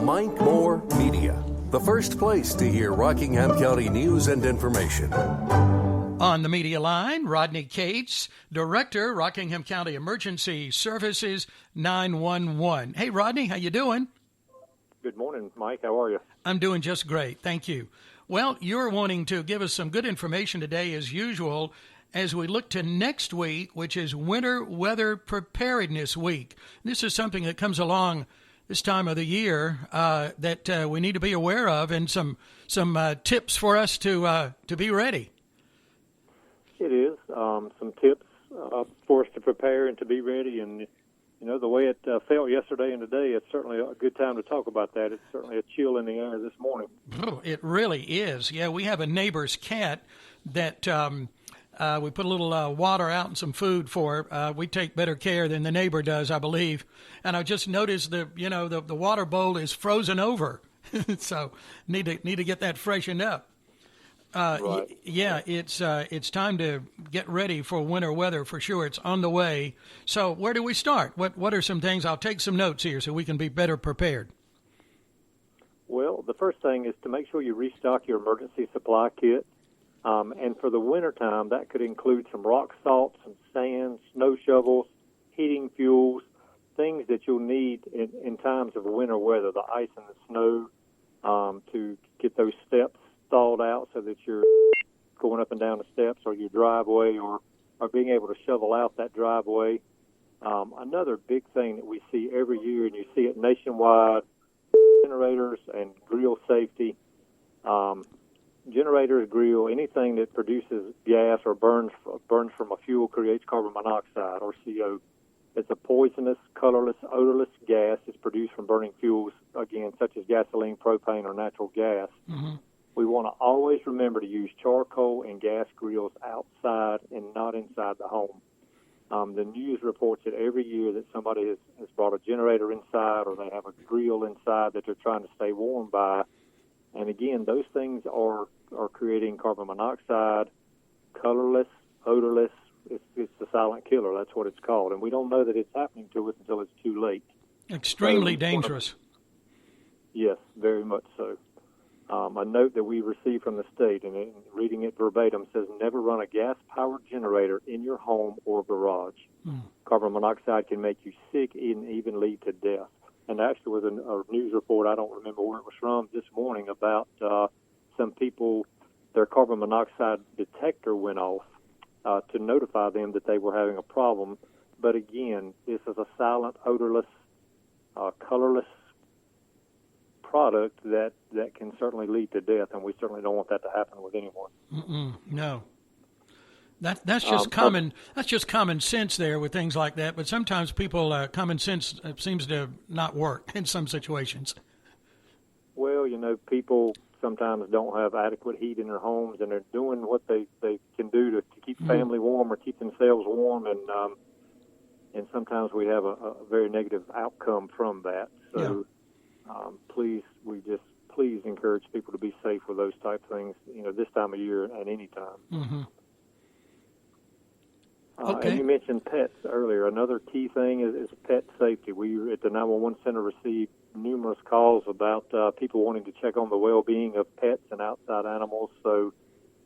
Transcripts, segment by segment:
Mike Moore Media, the first place to hear Rockingham County news and information. On the media line, Rodney Cates, Director, Rockingham County Emergency Services 911. Hey, Rodney, how you doing? Good morning, Mike. How are you? I'm doing just great. Thank you. Well, you're wanting to give us some good information today, as usual, as we look to next week, which is Winter Weather Preparedness Week. This is something that comes along this time of the year that we need to be aware of, and some tips for us to be ready. It is. Some tips for us to prepare and to be ready. And, you know, the way it felt yesterday and today, it's certainly a good time to talk about that. It's certainly a chill in the air this morning. It really is. Yeah, we have a neighbor's cat that we put a little water out and some food for. We take better care than the neighbor does, I believe. And I just noticed the water bowl is frozen over, so need to get that freshened up. Right. Yeah, it's time to get ready for winter weather for sure. It's on the way. So where do we start? What are some things? I'll take some notes here so we can be better prepared. Well, the first thing is to make sure you restock your emergency supply kit. And for the wintertime, that could include some rock salt, some sand, snow shovels, heating fuels, things that you'll need in times of winter weather, the ice and the snow, to get those steps thawed out so that you're going up and down the steps or your driveway or being able to shovel out that driveway. Another big thing that we see every year, and you see it nationwide, generators and grill safety. Generators, grill, anything that produces gas or burns from a fuel creates carbon monoxide or CO. It's a poisonous, colorless, odorless gas that's produced from burning fuels, again, such as gasoline, propane, or natural gas. Mm-hmm. We want to always remember to use charcoal and gas grills outside and not inside the home. The news reports it every year that somebody has brought a generator inside or they have a grill inside that they're trying to stay warm by. And again, those things are creating carbon monoxide, colorless, odorless. It's the silent killer. That's what it's called. And we don't know that it's happening to us until it's too late. Extremely dangerous. Yes, very much so. A note that we received from the state, and reading it verbatim, says never run a gas-powered generator in your home or garage. Carbon monoxide can make you sick and even lead to death. And actually was a news report, I don't remember where it was from, this morning about some people, their carbon monoxide detector went off to notify them that they were having a problem. But again, this is a silent, odorless, colorless product that can certainly lead to death, and we certainly don't want that to happen with anyone. No. That's just common. That's just common sense there with things like that. But sometimes people, common sense seems to not work in some situations. Well, you know, people sometimes don't have adequate heat in their homes, and they're doing what they can do to keep family warm or keep themselves warm, and sometimes we have a very negative outcome from that. So, please encourage people to be safe with those type of things. You know, this time of year and any time. Mm-hmm. Okay. And you mentioned pets earlier. Another key thing is pet safety. We at the 911 Center received numerous calls about people wanting to check on the well-being of pets and outside animals. So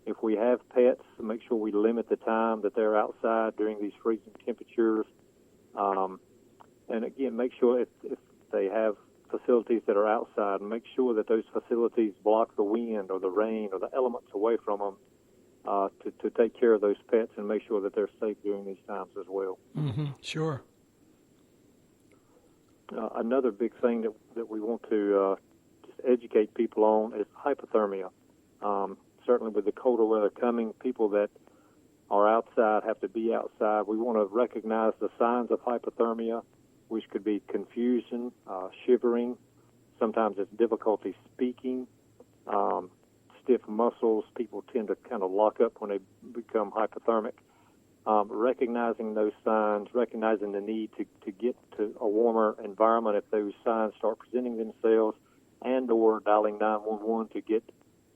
if we have pets, make sure we limit the time that they're outside during these freezing temperatures. And again, make sure if they have facilities that are outside, make sure that those facilities block the wind or the rain or the elements away from them. To take care of those pets and make sure that they're safe during these times as well. Mm-hmm. Sure. Another big thing that we want to just educate people on is hypothermia. Certainly with the colder weather coming, people that are outside have to be outside. We want to recognize the signs of hypothermia, which could be confusion, shivering. Sometimes it's difficulty speaking. Stiff muscles, people tend to kind of lock up when they become hypothermic. Recognizing those signs, recognizing the need to get to a warmer environment if those signs start presenting themselves, and or dialing 911 to get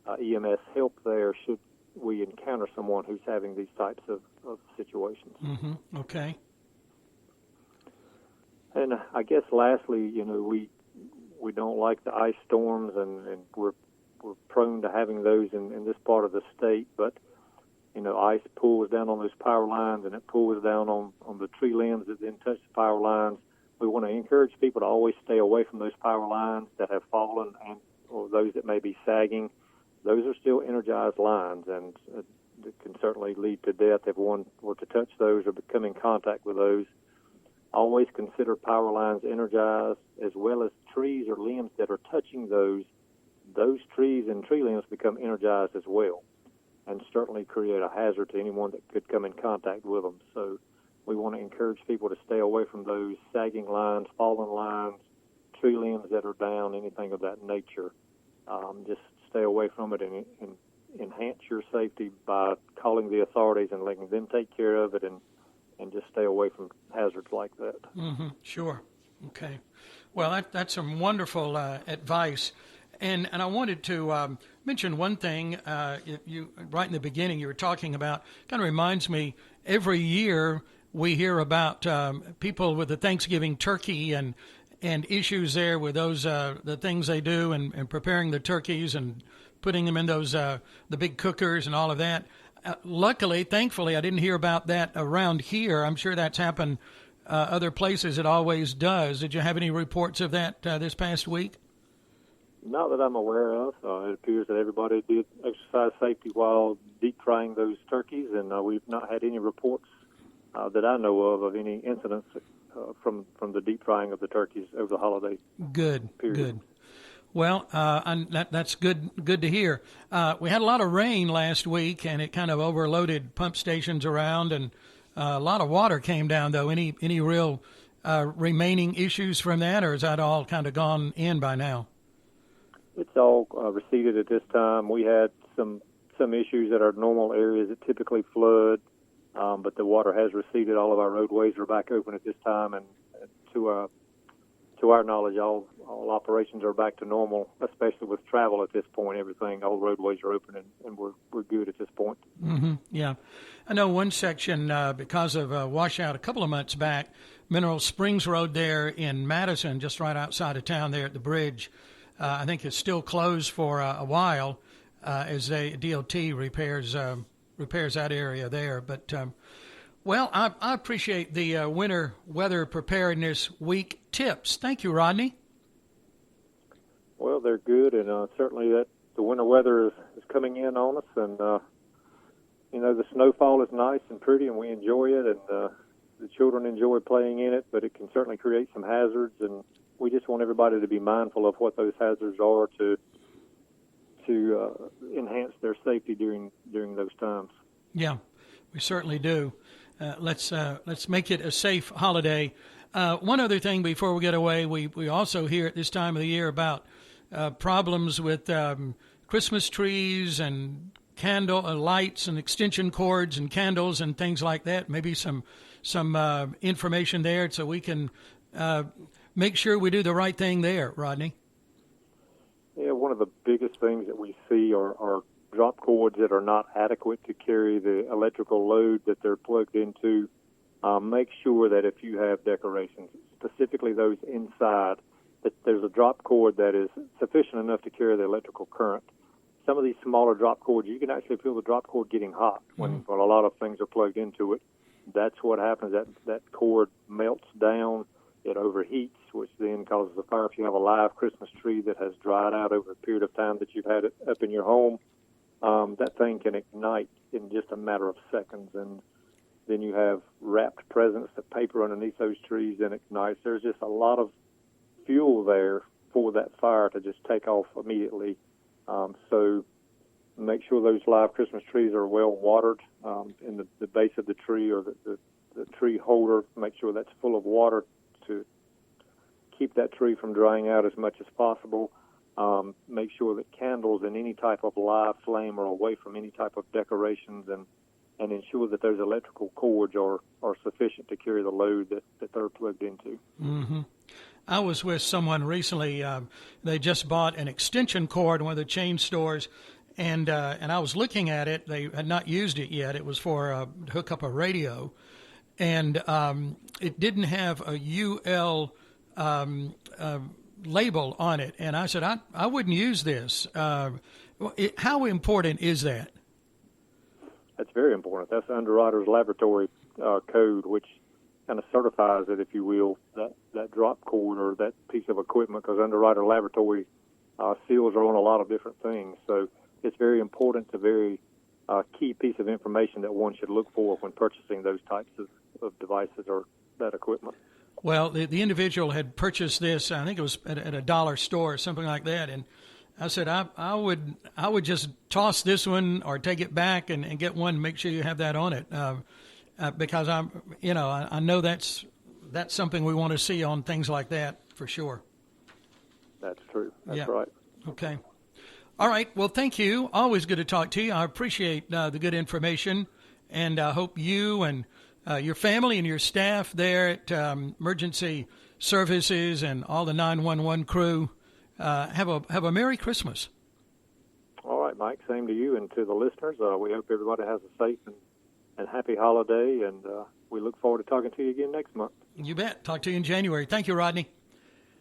EMS help there should we encounter someone who's having these types of situations. Mm-hmm. Okay. And I guess lastly, you know, we we don't like the ice storms, and we're prone to having those in this part of the state. But ice pulls down on those power lines, and it pulls down on the tree limbs that then touch the power lines. We want to encourage people to always stay away from those power lines that have fallen, or those that may be sagging. Those are still energized lines, and it can certainly lead to death if one were to touch those or become in contact with those. Always consider power lines energized, as well as trees or limbs that are touching those. Those trees and tree limbs become energized as well, and certainly create a hazard to anyone that could come in contact with them. So we want to encourage people to stay away from those sagging lines, fallen lines, tree limbs that are down, anything of that nature. Just stay away from it and enhance your safety by calling the authorities and letting them take care of it, and just stay away from hazards like that. Mm-hmm. Sure. Okay. Well, that's some wonderful advice. And I wanted to mention one thing. You right in the beginning, you were talking about, kind of reminds me, every year we hear about people with the Thanksgiving turkey and issues there with those the things they do and preparing the turkeys and putting them in those the big cookers and all of that. Luckily, thankfully, I didn't hear about that around here. I'm sure that's happened other places. It always does. Did you have any reports of that this past week? Not that I'm aware of. It appears that everybody did exercise safety while deep frying those turkeys, and we've not had any reports that I know of any incidents from the deep frying of the turkeys over the holiday Good, period. Good. Well, that's good to hear. We had a lot of rain last week, and it kind of overloaded pump stations around, and a lot of water came down, though. Any real remaining issues from that, or is that all kind of gone in by now? It's all receded at this time. We had some issues at our normal areas that typically flood, but the water has receded. All of our roadways are back open at this time, and to our knowledge, all operations are back to normal, especially with travel at this point. All roadways are open, and we're good at this point. Mm-hmm. Yeah. I know one section, because of a washout a couple of months back, Mineral Springs Road there in Madison, just right outside of town there at the bridge, I think it's still closed for a while as DOT repairs that area there. But, well, I appreciate the Winter Weather Preparedness Week tips. Thank you, Rodney. Well, they're good, and certainly that the winter weather is coming in on us, and, the snowfall is nice and pretty, and we enjoy it, and the children enjoy playing in it, but it can certainly create some hazards, and we just want everybody to be mindful of what those hazards are to enhance their safety during those times. Yeah, we certainly do. Let's make it a safe holiday. One other thing before we get away, we also hear at this time of the year about problems with Christmas trees and candle lights and extension cords and candles and things like that. Maybe some information there so we can make sure we do the right thing there, Rodney. Yeah, one of the biggest things that we see are drop cords that are not adequate to carry the electrical load that they're plugged into. Make sure that if you have decorations, specifically those inside, that there's a drop cord that is sufficient enough to carry the electrical current. Some of these smaller drop cords, you can actually feel the drop cord getting hot when a lot of things are plugged into it. That's what happens. That cord melts down. It overheats, which then causes a fire. If you have a live Christmas tree that has dried out over a period of time that you've had it up in your home, that thing can ignite in just a matter of seconds. And then you have wrapped presents of paper underneath those trees and ignites. There's just a lot of fuel there for that fire to just take off immediately. So make sure those live Christmas trees are well watered in the base of the tree or the tree holder. Make sure that's full of water to keep that tree from drying out as much as possible. Make sure that candles and any type of live flame are away from any type of decorations, and ensure that those electrical cords are sufficient to carry the load that they're plugged into. Mm-hmm. I was with someone recently. They just bought an extension cord in one of the chain stores, and I was looking at it. They had not used it yet. It was for to hook up a radio, and it didn't have a UL label on it. And I said, I wouldn't use this. How important is that? That's very important. That's the underwriter's laboratory code, which kind of certifies it, if you will, that drop cord or that piece of equipment, because underwriter laboratory seals are on a lot of different things. So it's very important, a very key piece of information that one should look for when purchasing those types of devices or that equipment. Well, the individual had purchased this, I think it was at a dollar store or something like that, and I said I would just toss this one or take it back and get one. Make sure you have that on it, because I know that's something we want to see on things like that for sure. That's true. That's right. Okay. All right. Well, thank you. Always good to talk to you. I appreciate the good information, and I hope you and your family and your staff there at Emergency Services and all the 911 crew have a Merry Christmas. All right, Mike. Same to you and to the listeners. We hope everybody has a safe and happy holiday, and we look forward to talking to you again next month. You bet. Talk to you in January. Thank you, Rodney.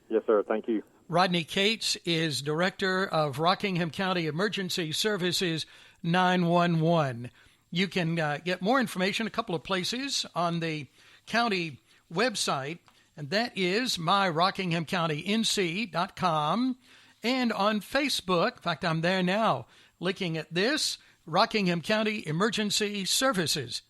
Yes, sir. Thank you. Rodney Cates is Director of Rockingham County Emergency Services 911. You can get more information a couple of places on the county website, and that is myrockinghamcountync.com, and on Facebook. In fact, I'm there now looking at this, Rockingham County Emergency Services.